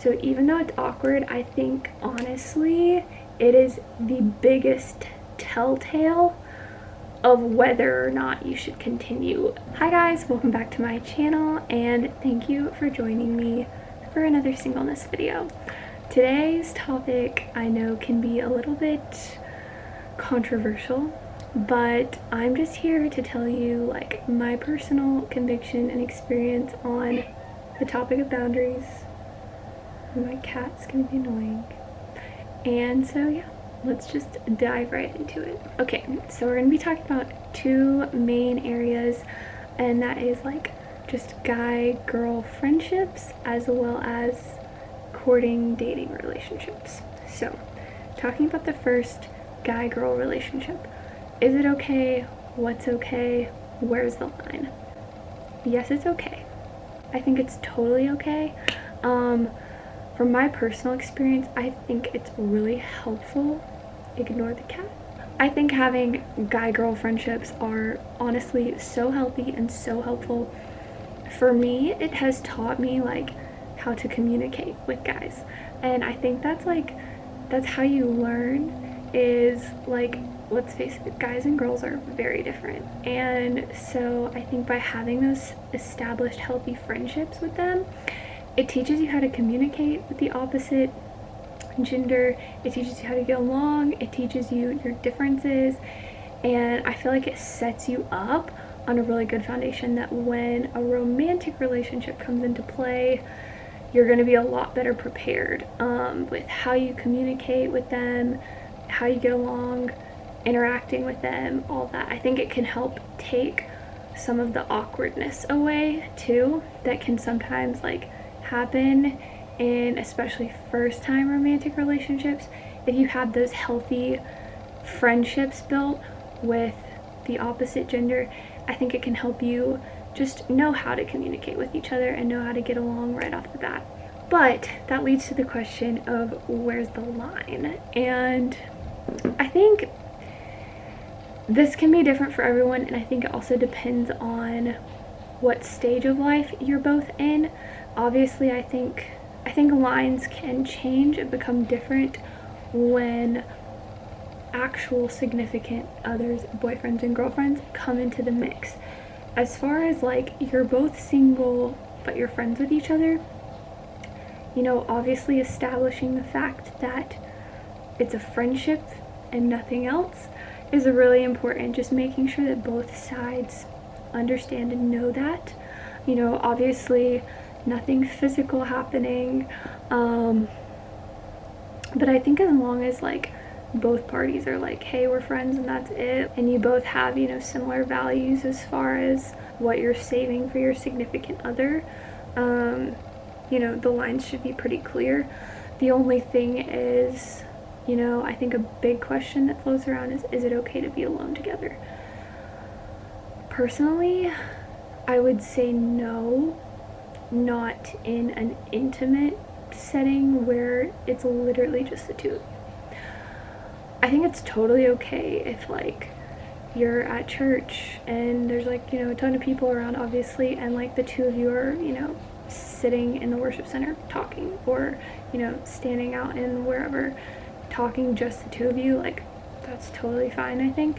So even though it's awkward, I think honestly it is the biggest telltale of whether or not you should continue. Hi guys, welcome back to my channel and thank you for joining me for another singleness video. Today's topic I know can be a little bit controversial, but I'm just here to tell you like my personal conviction and experience on the topic of boundaries. My cat's gonna be annoying. And so yeah, let's just dive right into it. Okay, so we're gonna be talking about two main areas, and that is like just guy-girl friendships as well as courting, dating relationships. So talking about the first, guy-girl relationship. Is it okay? What's okay? Where's the line? Yes, it's okay. I think it's totally okay. From my personal experience, I think it's really helpful. Ignore the cat. I think having guy-girl friendships are honestly so healthy and so helpful. For me, it has taught me like how to communicate with guys. And I think that's how you learn, is like, let's face it, guys and girls are very different. And so I think by having those established healthy friendships with them, it teaches you how to communicate with the opposite gender, it teaches you how to get along, it teaches you your differences, and I feel like it sets you up on a really good foundation that when a romantic relationship comes into play, you're going to be a lot better prepared with how you communicate with them, how you get along, interacting with them, all that. I think it can help take some of the awkwardness away too that can sometimes like happen in especially first time romantic relationships. If you have those healthy friendships built with the opposite gender, I think it can help you just know how to communicate with each other and know how to get along right off the bat. But that leads to the question of where's the line, and I think this can be different for everyone, and I think it also depends on what stage of life you're both in. Obviously, I think lines can change and become different when actual significant others, boyfriends and girlfriends, come into the mix. As far as like you're both single but you're friends with each other, you know, obviously establishing the fact that it's a friendship and nothing else is really important. Just making sure that both sides understand and know that. You know, obviously nothing physical happening, but I think as long as like both parties are like, hey, we're friends and that's it, and you both have, you know, similar values as far as what you're saving for your significant other, you know, the lines should be pretty clear. The only thing is, you know, I think a big question that floats around is it okay to be alone together? Personally, I would say no, not in an intimate setting where it's literally just the two. I think it's totally okay if like you're at church and there's like, you know, a ton of people around obviously, and like the two of you are, you know, sitting in the worship center talking, or, you know, standing out in wherever talking, just the two of you. Like, that's totally fine. I think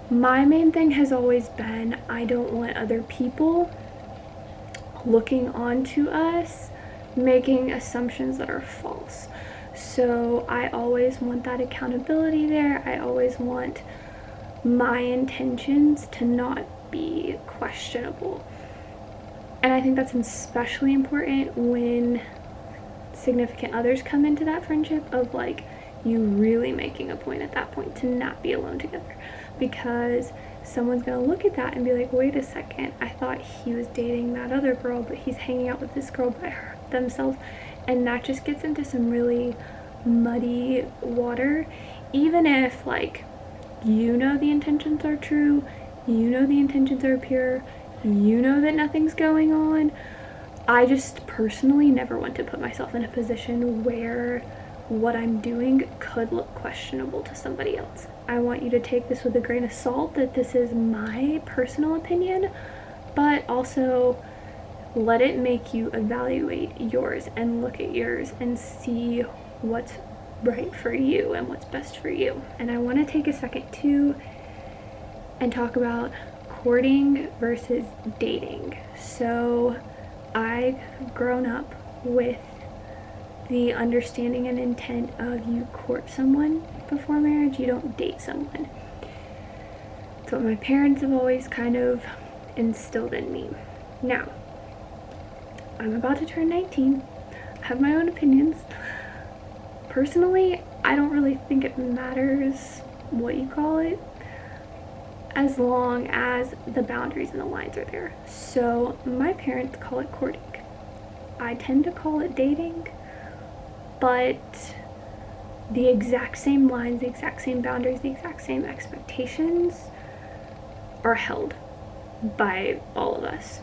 my main thing has always been, I don't want other people looking onto us making assumptions that are false. So I always want that accountability there. I always want my intentions to not be questionable. And I think that's especially important when significant others come into that friendship, of like you really making a point at that point to not be alone together, because someone's gonna look at that and be like, wait a second, I thought he was dating that other girl, but he's hanging out with this girl by themselves, and that just gets into some really muddy water. Even if like, you know, the intentions are true, you know, the intentions are pure, you know that nothing's going on, I just personally never want to put myself in a position where what I'm doing could look questionable to somebody else. I want you to take this with a grain of salt that this is my personal opinion, but also let it make you evaluate yours and look at yours and see what's right for you and what's best for you. And I want to take a second too and talk about courting versus dating. So I've grown up with the understanding and intent of you court someone before marriage, you don't date someone. It's what my parents have always kind of instilled in me. Now, I'm about to turn 19. I have my own opinions. Personally, I don't really think it matters what you call it, as long as the boundaries and the lines are there. So my parents call it courting. I tend to call it dating, but the exact same lines, the exact same boundaries, the exact same expectations are held by all of us.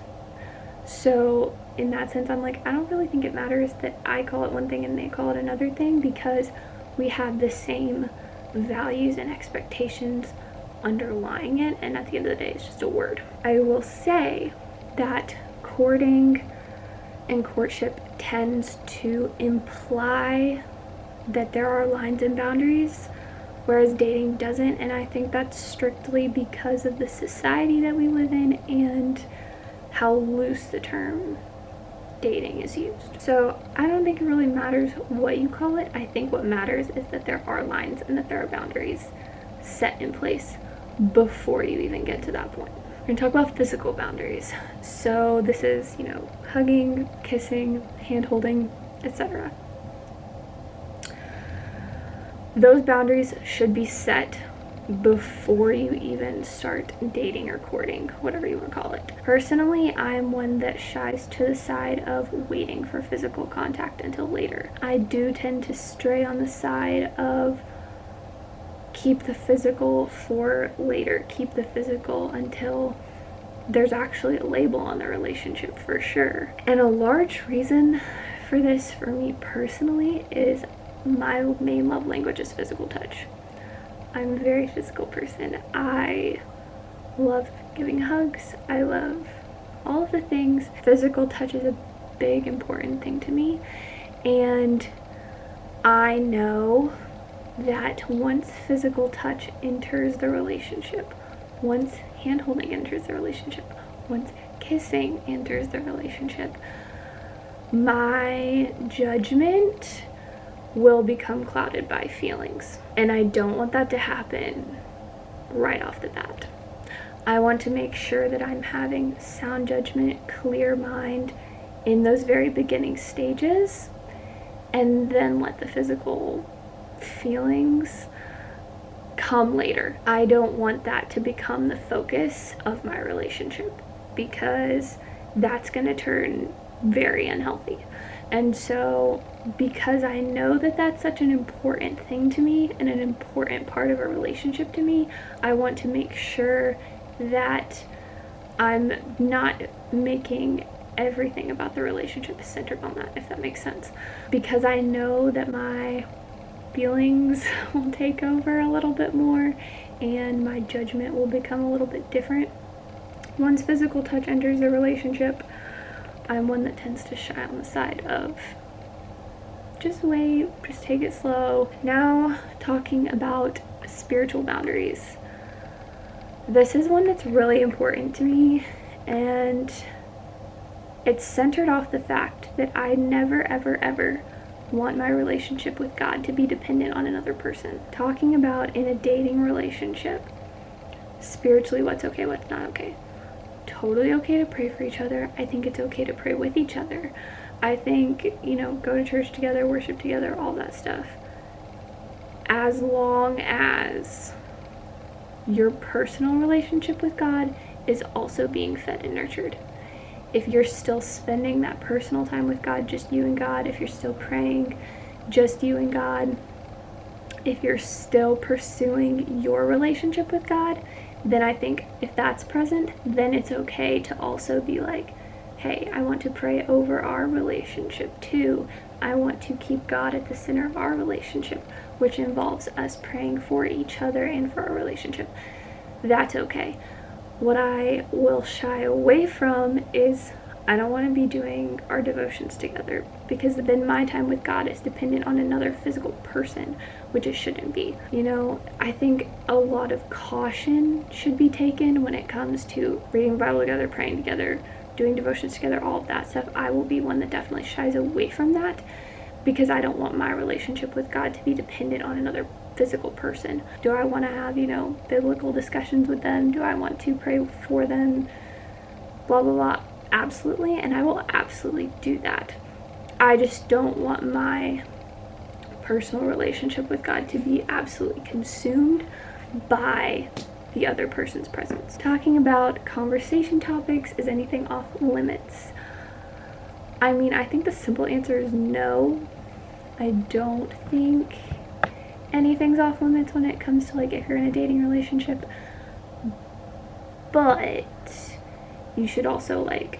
So in that sense, I'm like, I don't really think it matters that I call it one thing and they call it another thing, because we have the same values and expectations underlying it, and at the end of the day, it's just a word. I will say that courting and courtship tends to imply that there are lines and boundaries, whereas dating doesn't, and I think that's strictly because of the society that we live in and how loose the term dating is used. So I don't think it really matters what you call it. I think what matters is that there are lines and that there are boundaries set in place before you even get to that point. We're going to talk about physical boundaries. So this is, hugging, kissing, hand holding, etc. Those boundaries should be set before you even start dating or courting, whatever you want to call it. Personally, I'm one that shies to the side of waiting for physical contact until later. I do tend to stray on the side of keep the physical for later, keep the physical until there's actually a label on the relationship for sure. And a large reason for this for me personally is my main love language is physical touch. I'm a very physical person. I love giving hugs. I love all of the things. Physical touch is a big, important thing to me. And I know that once physical touch enters the relationship, once hand holding enters the relationship, once kissing enters the relationship, my judgment will become clouded by feelings. And I don't want that to happen right off the bat. I want to make sure that I'm having sound judgment, clear mind in those very beginning stages, and then let the physical feelings come later. I don't want that to become the focus of my relationship, because that's going to turn very unhealthy. And so because I know that that's such an important thing to me and an important part of a relationship to me, I want to make sure that I'm not making everything about the relationship centered on that, if that makes sense. Because I know that my feelings will take over a little bit more and my judgment will become a little bit different. Once physical touch enters a relationship, I'm one that tends to shy on the side of just wait, just take it slow. Now, talking about spiritual boundaries. This is one that's really important to me, and it's centered off the fact that I never, ever, ever want my relationship with God to be dependent on another person. Talking about in a dating relationship, spiritually, what's okay, what's not okay. Totally okay to pray for each other. I think it's okay to pray with each other. I think, go to church together, worship together, all that stuff. As long as your personal relationship with God is also being fed and nurtured. If you're still spending that personal time with God, just you and God, if you're still praying, just you and God, if you're still pursuing your relationship with God, then I think if that's present, then it's okay to also be like, hey, I want to pray over our relationship too. I want to keep God at the center of our relationship, which involves us praying for each other and for our relationship. That's okay. What I will shy away from is I don't want to be doing our devotions together, because then my time with God is dependent on another physical person, which it shouldn't be. You know, I think a lot of caution should be taken when it comes to reading the Bible together, praying together, doing devotions together, all of that stuff. I will be one that definitely shies away from that, because I don't want my relationship with God to be dependent on another physical person. Do I want to have, you know, biblical discussions with them? Do I want to pray for them? Blah, blah, blah. Absolutely, and I will absolutely do that. I just don't want my personal relationship with God to be absolutely consumed by the other person's presence. Talking about conversation topics, is anything off limits? I mean, I think the simple answer is no. I don't think anything's off limits when it comes to, like, if you're in a dating relationship. But you should also, like,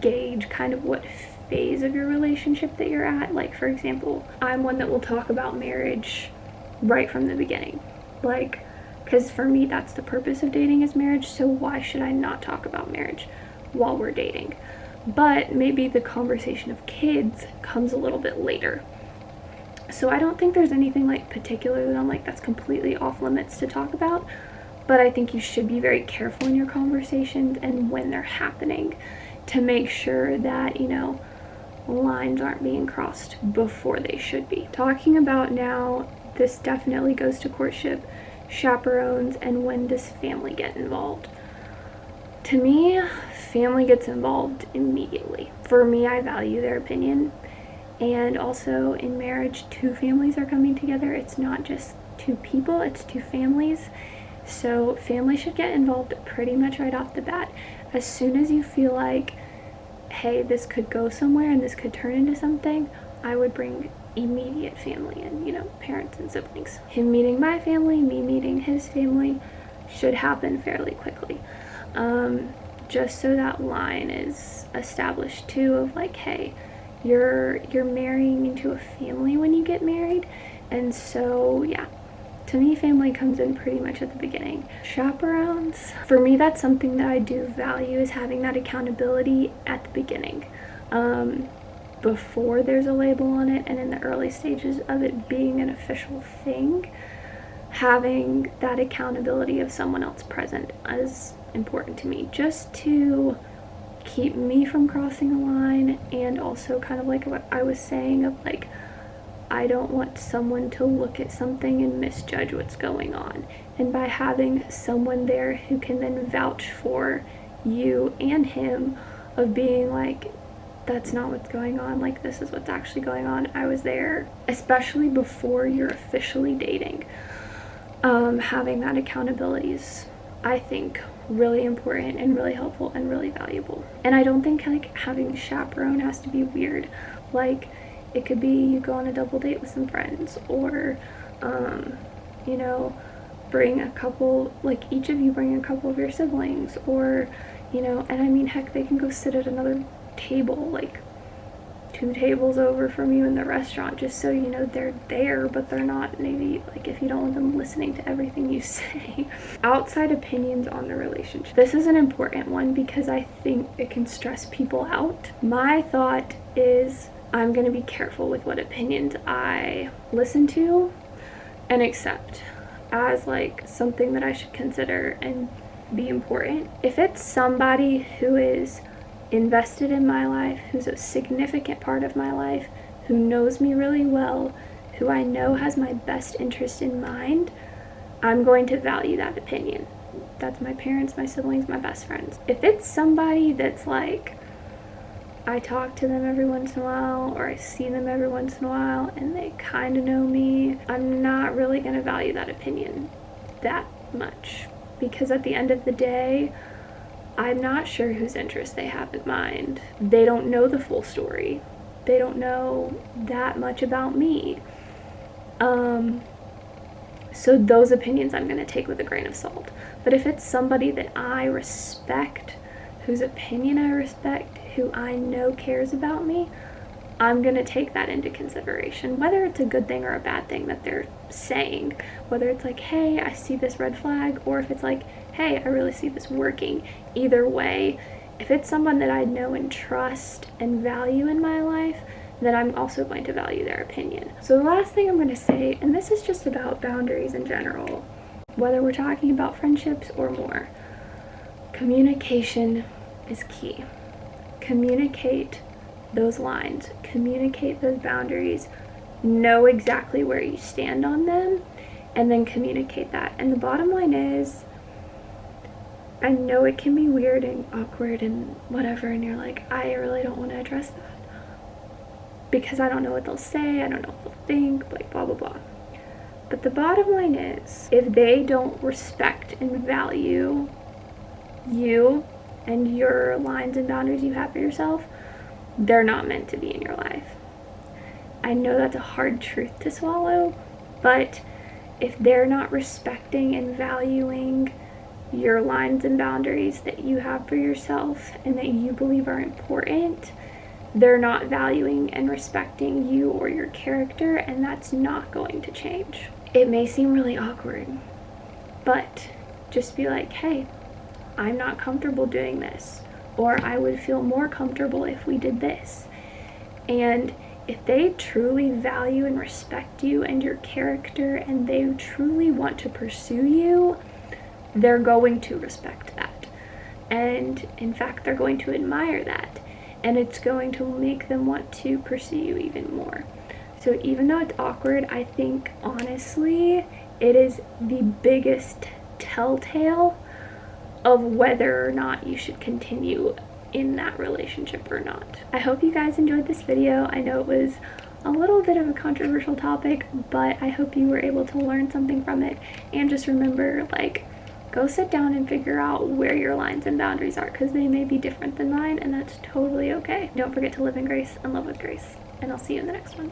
gauge kind of what phase of your relationship that you're at. Like, for example, I'm one that will talk about marriage right from the beginning. Like, because for me, that's the purpose of dating, is marriage, so why should I not talk about marriage while we're dating? But maybe the conversation of kids comes a little bit later. So I don't think there's anything, like, particular that I'm like, that's completely off limits to talk about. But I think you should be very careful in your conversations and when they're happening, to make sure that, you know, lines aren't being crossed before they should be. Talking about now, this definitely goes to courtship, chaperones, and when does family get involved? To me, family gets involved immediately. For me, I value their opinion. And also in marriage, two families are coming together. It's not just two people, it's two families. So family should get involved pretty much right off the bat. As soon as you feel like, hey, this could go somewhere and this could turn into something, I would bring immediate family in, you know, parents and siblings. Him meeting my family, me meeting his family should happen fairly quickly. Just so that line is established too, of like, hey, you're marrying into a family when you get married. And so, yeah, to me, family comes in pretty much at the beginning. Chaperones, for me, that's something that I do value, is having that accountability at the beginning. Before there's a label on it, and in the early stages of it being an official thing, having that accountability of someone else present is important to me, just to keep me from crossing a line, and also kind of like what I was saying of like, I don't want someone to look at something and misjudge what's going on. And by having someone there who can then vouch for you and him, of being like, that's not what's going on, like, this is what's actually going on. I was there, especially before you're officially dating. Having that accountability is, I think, really important and really helpful and really valuable. And I don't think, like, having a chaperone has to be weird. Like, it could be you go on a double date with some friends, or, you know, bring a couple, like, each of you bring a couple of your siblings, or, you know, and I mean, heck, they can go sit at another table, like 2 tables over from you in the restaurant, just so you know they're there, but they're not, maybe, like, if you don't want them listening to everything you say. Outside opinions on the relationship. This is an important one because I think it can stress people out. My thought is, I'm going to be careful with what opinions I listen to and accept as, like, something that I should consider and be important. If it's somebody who is invested in my life, who's a significant part of my life, who knows me really well, who I know has my best interest in mind, I'm going to value that opinion. That's my parents, my siblings, my best friends. If it's somebody that's like, I talk to them every once in a while, or I see them every once in a while, and they kind of know me, I'm not really going to value that opinion that much. Because at the end of the day, I'm not sure whose interest they have in mind. They don't know the full story. They don't know that much about me. So those opinions I'm going to take with a grain of salt. But if it's somebody that I respect, whose opinion I respect, who I know cares about me, I'm going to take that into consideration, whether it's a good thing or a bad thing that they're saying. Whether it's like, hey, I see this red flag, or if it's like, hey, I really see this working. Either way, if it's someone that I know and trust and value in my life, then I'm also going to value their opinion. So the last thing I'm going to say, and this is just about boundaries in general, whether we're talking about friendships or more, communication is key. Communicate those lines, communicate those boundaries, know exactly where you stand on them, and then communicate that. And the bottom line is, I know it can be weird and awkward and whatever, and you're like, I really don't want to address that because I don't know what they'll say, I don't know what they'll think, like blah blah blah. But the bottom line is, if they don't respect and value you and your lines and boundaries you have for yourself, they're not meant to be in your life. I know that's a hard truth to swallow, but if they're not respecting and valuing your lines and boundaries that you have for yourself and that you believe are important, they're not valuing and respecting you or your character, and that's not going to change. It may seem really awkward, but just be like, hey, I'm not comfortable doing this, or I would feel more comfortable if we did this. And if they truly value and respect you and your character, and they truly want to pursue you, they're going to respect that. And in fact, they're going to admire that. And it's going to make them want to pursue you even more. So even though it's awkward, I think honestly, it is the biggest telltale of whether or not you should continue in that relationship or not. I hope you guys enjoyed this video. I know it was a little bit of a controversial topic, but I hope you were able to learn something from it. And just remember, like, go sit down and figure out where your lines and boundaries are, because they may be different than mine, and that's totally okay. Don't forget to live in grace and love with grace, and I'll see you in the next one.